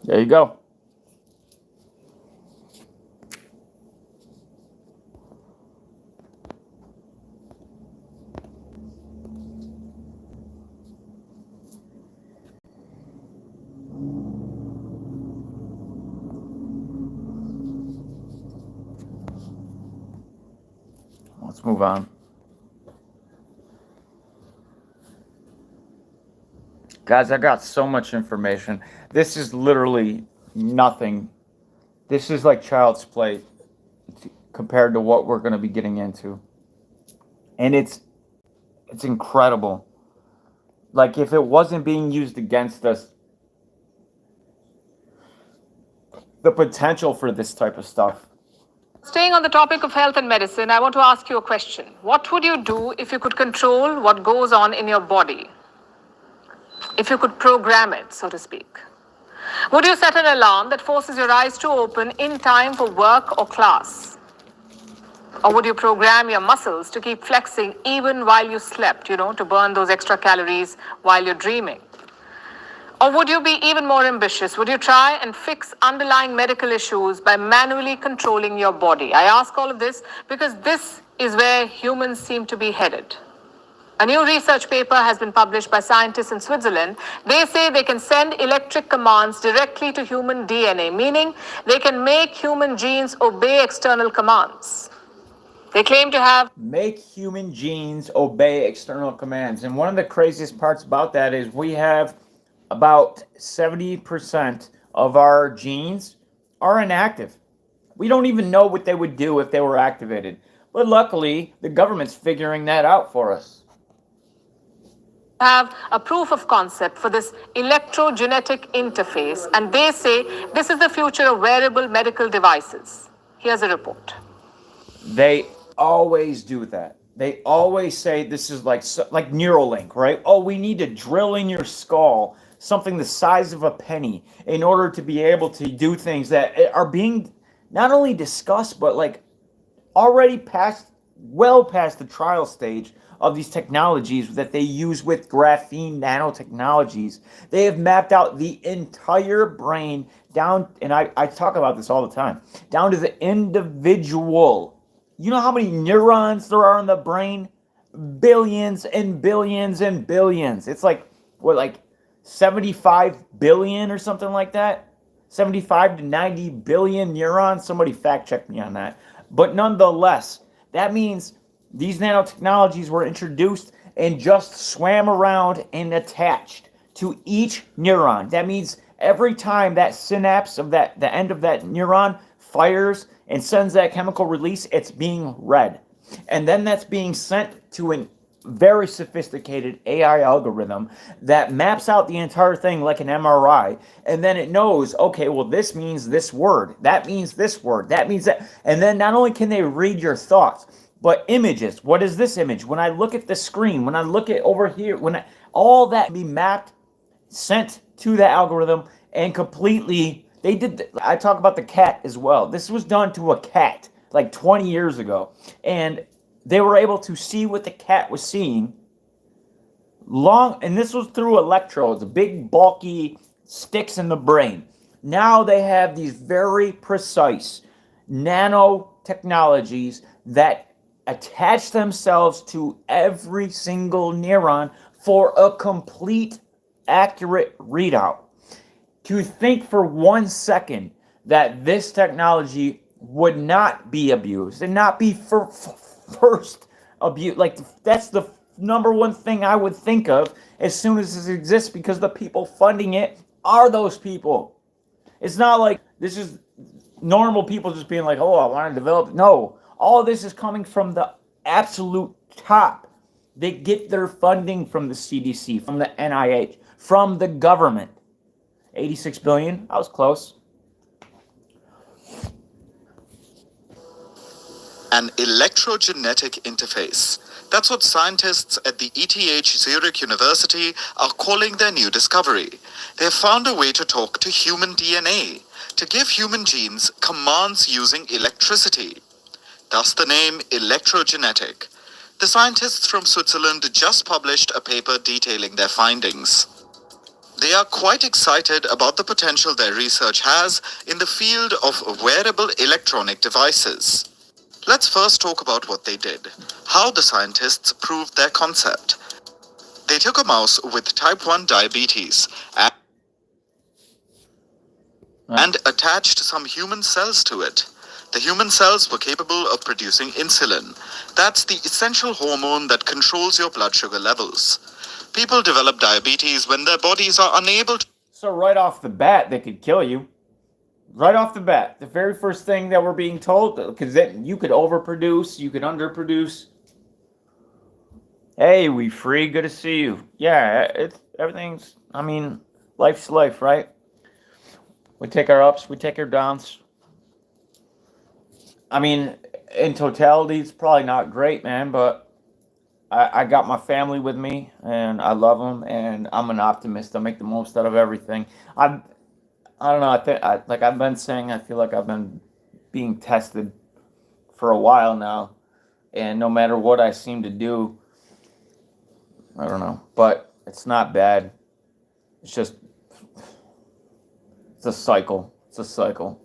S1: There you go. Let's move on. Guys, I got so much information. This is literally nothing. This is like child's play compared to what we're going to be getting into. And it's incredible. Like if it wasn't being used against us, the potential for this type of stuff.
S4: Staying on the topic of health and medicine, I want to ask you a question. What would you do if you could control what goes on in your body? If you could program it, so to speak? Would you set an alarm that forces your eyes to open in time for work or class? Or would you program your muscles to keep flexing even while you slept, to burn those extra calories while you're dreaming? Or would you be even more ambitious? Would you try and fix underlying medical issues by manually controlling your body? I ask all of this because this is where humans seem to be headed. A new research paper has been published by scientists in Switzerland. They say they can send electric commands directly to human DNA, meaning they can make human genes obey external commands. They claim to have
S1: Make human genes obey external commands. And one of the craziest parts about that is we have about 70% of our genes are inactive. We don't even know what they would do if they were activated. But luckily, the government's figuring that out for us.
S4: have a proof of concept for this electrogenetic interface, and they say this is the future of wearable medical devices. Here's a report.
S1: They always do that. They always say this is like Neuralink, right? Oh, we need to drill in your skull something the size of a penny in order to be able to do things that are being not only discussed but like already past well past the trial stage of these technologies that they use with graphene nanotechnologies. They have mapped out the entire brain down, and I talk about this all the time, down to the individual. You know how many neurons there are in the brain? Billions and billions and billions. It's like, what, like 75 billion or something like that? 75 to 90 billion neurons. Somebody fact check me on that. But nonetheless, that means these nanotechnologies were introduced and just swam around and attached to each neuron. That means every time that synapse of the end of that neuron fires and sends that chemical release, it's being read. And then that's being sent to a very sophisticated AI algorithm that maps out the entire thing like an MRI. And then it knows, okay, well, this means this word. That means this word. That means that. And then not only can they read your thoughts, but images. What is this image? When I look at the screen, when I look at over here, all that be mapped, sent to the algorithm, and completely, I talk about the cat as well. This was done to a cat like 20 years ago. And they were able to see what the cat was seeing and this was through electrodes, big bulky sticks in the brain. Now they have these very precise nanotechnologies that attach themselves to every single neuron for a complete, accurate readout. To think for 1 second that this technology would not be abused and not be first abuse, like that's the number one thing I would think of as soon as this exists, because the people funding it are those people. It's not like this is normal people just being like, oh, I want to develop. No, all of this is coming from the absolute top. They get their funding from the CDC, from the NIH, from the government. 86 billion, I was close.
S5: An electrogenetic interface. That's what scientists at the ETH Zurich University are calling their new discovery. They have found a way to talk to human DNA, to give human genes commands using electricity. Thus the name electrogenetic. The scientists from Switzerland just published a paper detailing their findings. They are quite excited about the potential their research has in the field of wearable electronic devices. Let's first talk about what they did, how the scientists proved their concept. They took a mouse with type 1 diabetes and attached some human cells to it. The human cells were capable of producing insulin. That's the essential hormone that controls your blood sugar levels. People develop diabetes when their bodies are unable to...
S1: So right off the bat, they could kill you. Right off the bat, the very first thing that we're being told, because you could overproduce, you could underproduce. Hey, we free, good to see you. Yeah, everything's, I mean, life's life, right? We take our ups, we take our downs. I mean, in totality, it's probably not great, man, but I got my family with me, and I love them, and I'm an optimist. I make the most out of everything. I don't know. Like I've been saying, I feel like I've been being tested for a while now, and no matter what I seem to do, I don't know. But it's not bad. It's just it's a cycle. It's a cycle.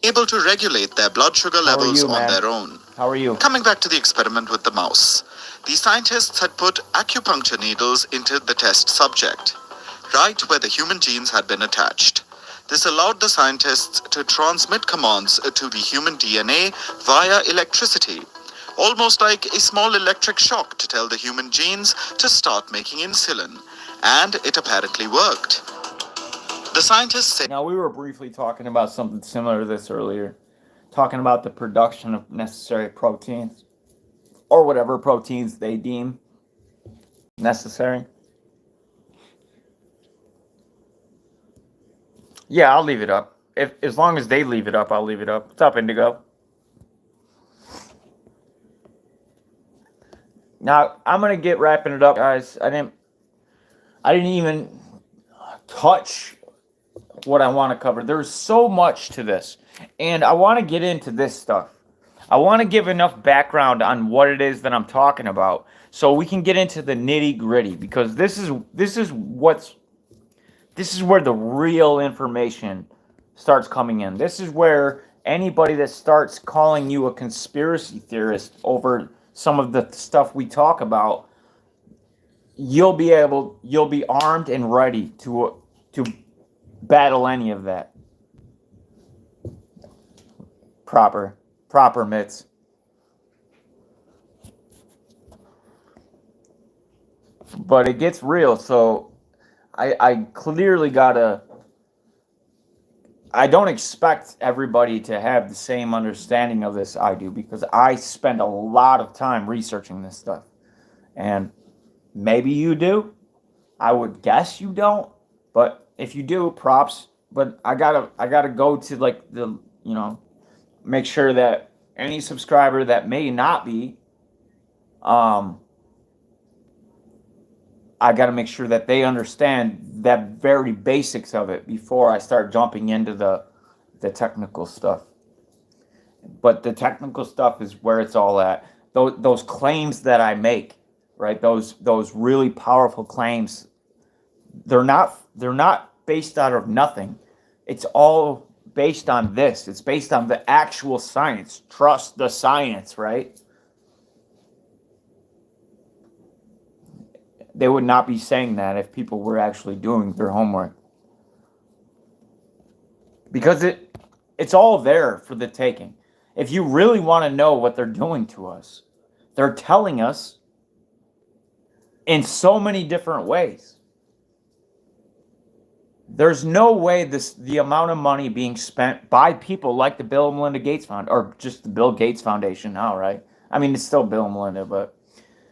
S5: Able to regulate their blood sugar levels on their own.
S1: How are you?
S5: Coming back to the experiment with the mouse, the scientists had put acupuncture needles into the test subject, right where the human genes had been attached. This allowed the scientists to transmit commands to the human DNA via electricity, almost like a small electric shock to tell the human genes to start making insulin. And it apparently worked. The scientists say...
S1: Now, we were briefly talking about something similar to this earlier, talking about the production of necessary proteins, or whatever proteins they deem necessary. Yeah, I'll leave it up. As long as they leave it up, I'll leave it up. What's up, Indigo? Now, I'm gonna get wrapping it up, guys. I didn't even touch what I want to cover. There's so much to this, and I want to get into this stuff. I want to give enough background on what it is that I'm talking about so we can get into the nitty-gritty, because this is where the real information starts coming in. This is where anybody that starts calling you a conspiracy theorist over some of the stuff we talk about, you'll be armed and ready to battle any of that. Proper mitts. But it gets real, so I clearly gotta. I don't expect everybody to have the same understanding of this I do, because I spend a lot of time researching this stuff. And maybe you do. I would guess you don't. But if you do, props. But I gotta go to like the, make sure that any subscriber that may not be, I got to make sure that they understand that very basics of it before I start jumping into the technical stuff. But the technical stuff is where it's all at. Those claims that I make, right? Those really powerful claims, they're not based out of nothing. It's all based on this. It's based on the actual science. Trust the science, right? They would not be saying that if people were actually doing their homework. Because it's all there for the taking. If you really want to know what they're doing to us, they're telling us in so many different ways. There's no way the amount of money being spent by people like the Bill and Melinda Gates Foundation, or just the Bill Gates Foundation now, right? I mean, it's still Bill and Melinda, but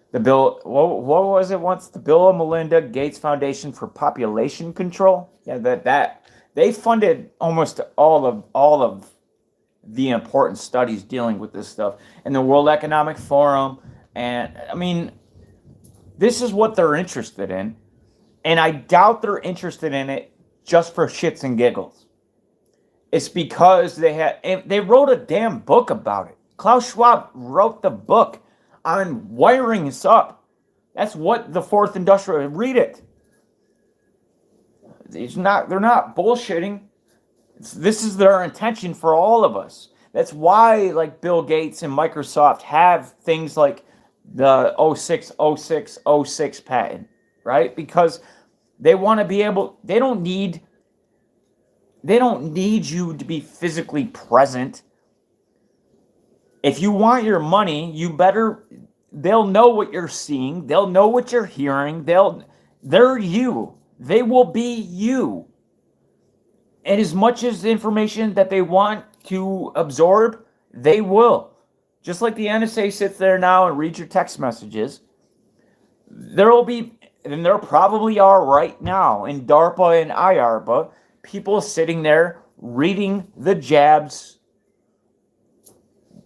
S1: what was it once? The Bill and Melinda Gates Foundation for Population Control? Yeah, that they funded almost all of the important studies dealing with this stuff. And the World Economic Forum, and I mean, this is what they're interested in. And I doubt they're interested in it just for shits and giggles. It's because they wrote a damn book about it. Klaus Schwab wrote the book on wiring us up. That's what the fourth industrial. Read it. They're not bullshitting. This is their intention for all of us. That's why, like, Bill Gates and Microsoft have things like the 060606 patent, right? Because they want to be able. They don't need you to be physically present. If you want your money, they'll know what you're seeing. They'll know what you're hearing. They're you. They will be you. And as much as information that they want to absorb, they will. Just like the NSA sits there now and reads your text messages, there probably are right now in DARPA and IARPA, people sitting there reading the jabs,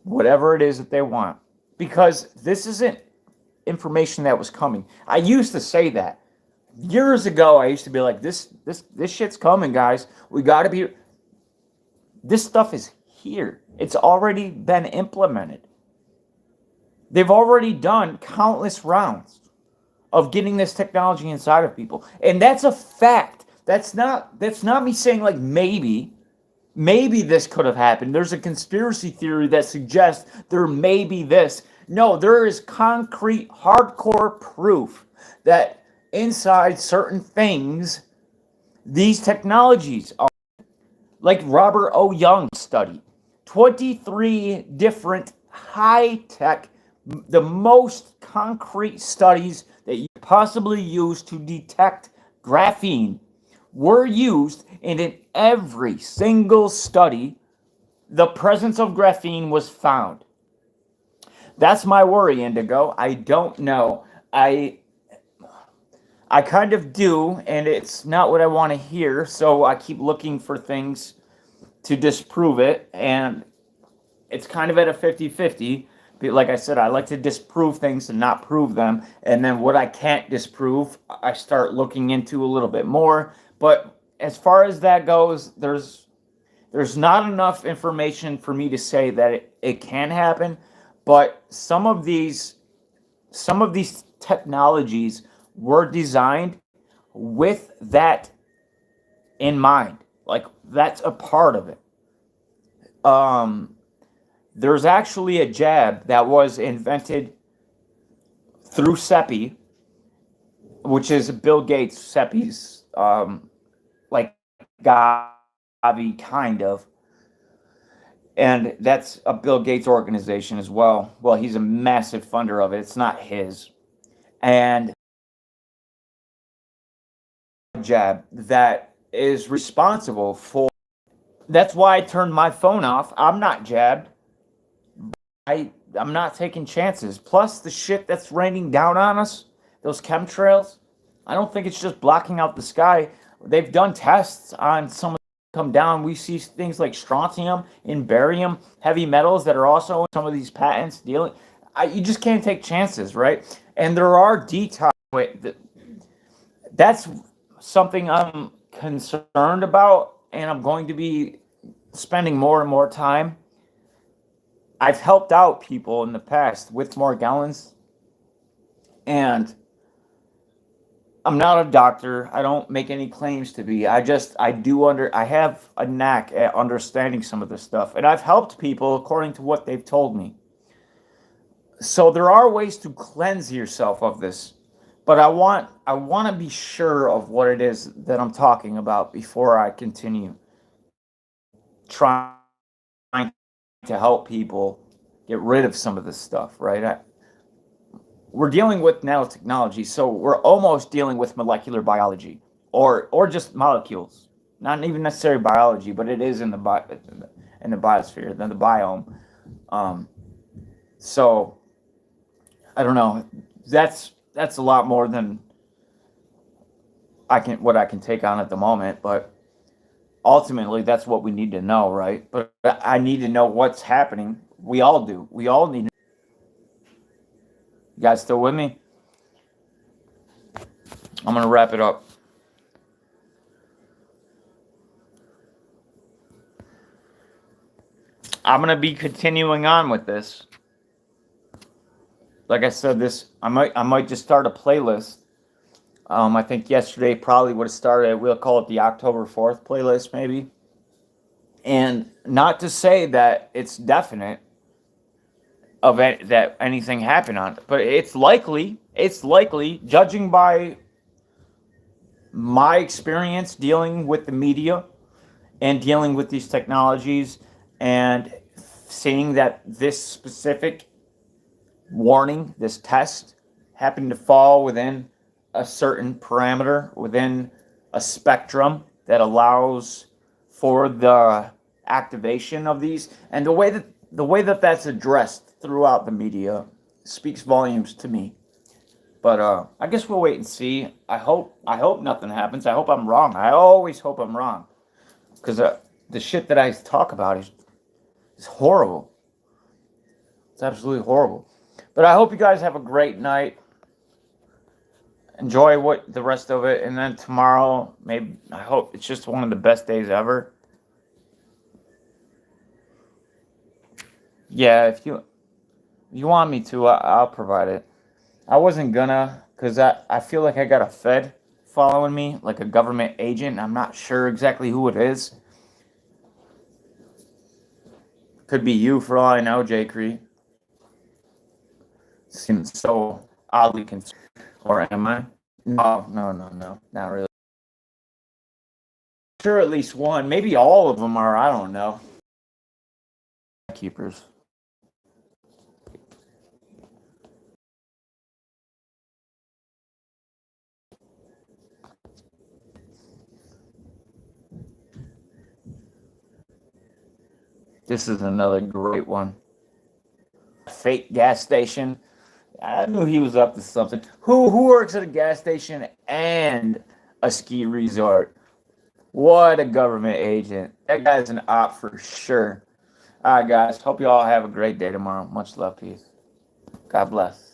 S1: whatever it is that they want. Because this isn't information that was coming. I used to say that. Years ago, I used to be like, this shit's coming, guys. We got to be... This stuff is here. It's already been implemented. They've already done countless rounds of getting this technology inside of people. And that's a fact. That's not me saying, like, maybe this could have happened. There's a conspiracy theory that suggests there may be this. No, there is concrete, hardcore proof that inside certain things, these technologies are, like Robert O. Young study, 23 different high-tech, the most concrete studies that you possibly use to detect graphene were used, and in every single study, the presence of graphene was found. That's my worry, Indigo. I don't know. I kind of do, and it's not what I want to hear, so I keep looking for things to disprove it, and it's kind of at a 50-50. But like I said, I like to disprove things and not prove them, and then what I can't disprove, I start looking into a little bit more. But as far as that goes, There's not enough information for me to say that it can happen, but some of these technologies were designed with that in mind. Like that's a part of it. There's actually a jab that was invented through CEPI, which is Bill Gates, CEPI's like Gavi kind of, and that's a Bill Gates organization as well. Well, he's a massive funder of it. It's not his, and jab that is responsible for. That's why I turned my phone off. I'm not jabbed. I'm not taking chances. Plus the shit that's raining down on us, those chemtrails, I don't think it's just blocking out the sky. They've done tests on some of them come down. We see things like strontium and barium, heavy metals that are also in some of these patents dealing. You just can't take chances, right? And there are detox. That's something I'm concerned about, and I'm going to be spending more and more time. I've helped out people in the past with Morgellons, and I'm not a doctor. I don't make any claims to be. I have a knack at understanding some of this stuff, and I've helped people according to what they've told me. So there are ways to cleanse yourself of this, but I want to be sure of what it is that I'm talking about before I continue trying to help people get rid of some of this stuff, right? We're dealing with nanotechnology, so we're almost dealing with molecular biology, or just molecules. Not even necessarily biology, but it is in the biosphere, then the biome. So I don't know. That's a lot more than what I can take on at the moment, but ultimately that's what we need to know, right? But I need to know what's happening. We all do. We all need to. You guys still with me? I'm going to wrap it up. I'm going to be continuing on with this. Like I said, I might just start a playlist. I think yesterday probably would have started, we'll call it the October 4th playlist maybe. And not to say that it's definite of it, that anything happened on it, but it's likely, judging by my experience dealing with the media and dealing with these technologies and seeing that this specific warning, this test, happened to fall within a certain parameter, within a spectrum that allows for the activation of these, and the way that that's addressed throughout the media speaks volumes to me. But I guess we'll wait and see. I hope nothing happens. I hope I'm wrong. I always hope I'm wrong, because the shit that I talk about is horrible. It's absolutely horrible. But I hope you guys have a great night. Enjoy the rest of it, and then tomorrow, maybe, I hope it's just one of the best days ever. Yeah, if you want me to, I'll provide it. I wasn't gonna, because I feel like I got a Fed following me, like a government agent. I'm not sure exactly who it is. Could be you for all I know, J. Cree. Seems so oddly concerned. Or am I? No, not really. Sure, at least one. Maybe all of them are, I don't know. Keepers. This is another great one. Fake gas station. I knew he was up to something. Who works at a gas station and a ski resort? What a government agent. That guy's an op for sure. All right, guys. Hope you all have a great day tomorrow. Much love, peace. God bless.